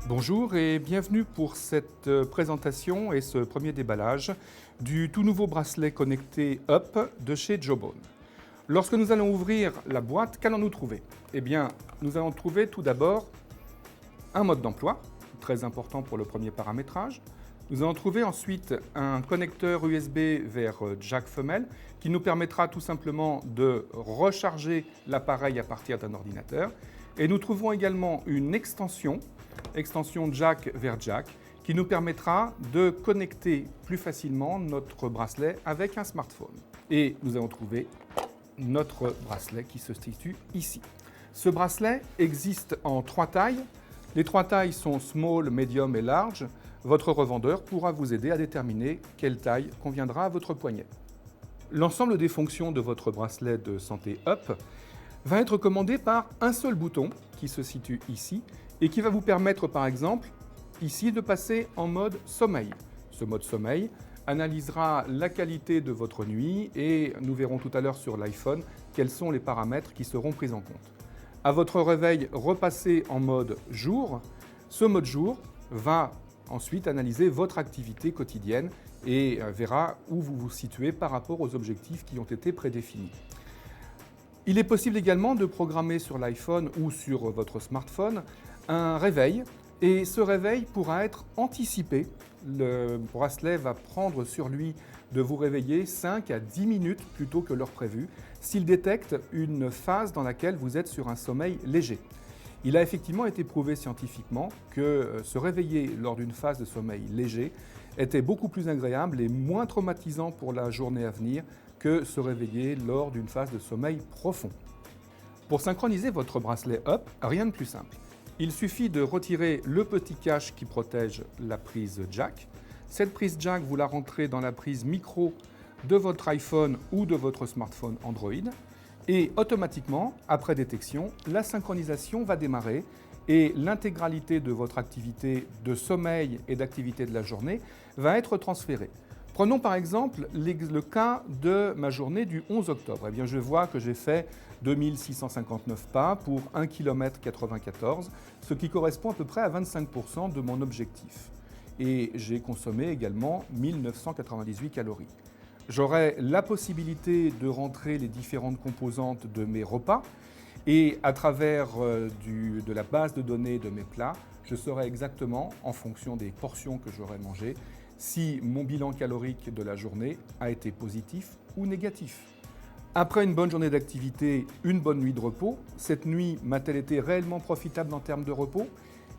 Bonjour et bienvenue pour cette présentation et ce premier déballage du tout nouveau bracelet connecté Up de chez Jawbone. Lorsque nous allons ouvrir la boîte, qu'allons-nous trouver? Eh bien, nous allons trouver tout d'abord un mode d'emploi, très important pour le premier paramétrage. Nous allons trouver ensuite un connecteur USB vers jack femelle qui nous permettra tout simplement de recharger l'appareil à partir d'un ordinateur. Et nous trouvons également une extension jack vers jack, qui nous permettra de connecter plus facilement notre bracelet avec un smartphone. Et nous allons trouver notre bracelet qui se situe ici. Ce bracelet existe en 3 tailles. Les 3 tailles sont small, medium et large. Votre revendeur pourra vous aider à déterminer quelle taille conviendra à votre poignet. L'ensemble des fonctions de votre bracelet de santé Up va être commandé par un seul bouton qui se situe ici et qui va vous permettre par exemple ici de passer en mode sommeil. Ce mode sommeil analysera la qualité de votre nuit et nous verrons tout à l'heure sur l'iPhone quels sont les paramètres qui seront pris en compte. À votre réveil, repassez en mode jour. Ce mode jour va ensuite analyser votre activité quotidienne et verra où vous vous situez par rapport aux objectifs qui ont été prédéfinis. Il est possible également de programmer sur l'iPhone ou sur votre smartphone un réveil et ce réveil pourra être anticipé. Le bracelet va prendre sur lui de vous réveiller 5 à 10 minutes plus tôt que l'heure prévue s'il détecte une phase dans laquelle vous êtes sur un sommeil léger. Il a effectivement été prouvé scientifiquement que se réveiller lors d'une phase de sommeil léger était beaucoup plus agréable et moins traumatisant pour la journée à venir que se réveiller lors d'une phase de sommeil profond. Pour synchroniser votre bracelet Up, rien de plus simple. Il suffit de retirer le petit cache qui protège la prise jack. Cette prise jack, vous la rentrez dans la prise micro de votre iPhone ou de votre smartphone Android. Et automatiquement, après détection, la synchronisation va démarrer et l'intégralité de votre activité de sommeil et d'activité de la journée va être transférée. Prenons par exemple le cas de ma journée du 11 octobre. Eh bien, je vois que j'ai fait 2659 pas pour 1 km 94, ce qui correspond à peu près à 25% de mon objectif. Et j'ai consommé également 1998 calories. J'aurai la possibilité de rentrer les différentes composantes de mes repas et à travers de la base de données de mes plats, je saurai exactement, en fonction des portions que j'aurai mangées, si mon bilan calorique de la journée a été positif ou négatif. Après une bonne journée d'activité, une bonne nuit de repos, cette nuit m'a-t-elle été réellement profitable en termes de repos?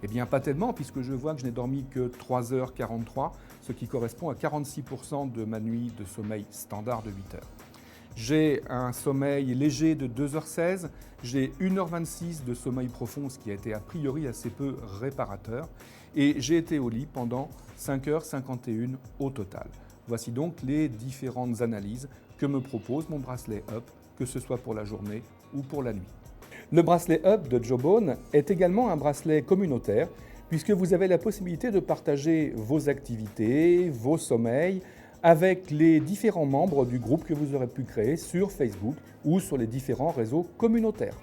Eh bien pas tellement, puisque je vois que je n'ai dormi que 3h43, ce qui correspond à 46% de ma nuit de sommeil standard de 8 heures. J'ai un sommeil léger de 2h16, j'ai 1h26 de sommeil profond, ce qui a été a priori assez peu réparateur, et j'ai été au lit pendant 5h51 au total. Voici donc les différentes analyses que me propose mon bracelet Up, que ce soit pour la journée ou pour la nuit. Le bracelet Up de Jawbone est également un bracelet communautaire, puisque vous avez la possibilité de partager vos activités, vos sommeils, avec les différents membres du groupe que vous aurez pu créer sur Facebook ou sur les différents réseaux communautaires.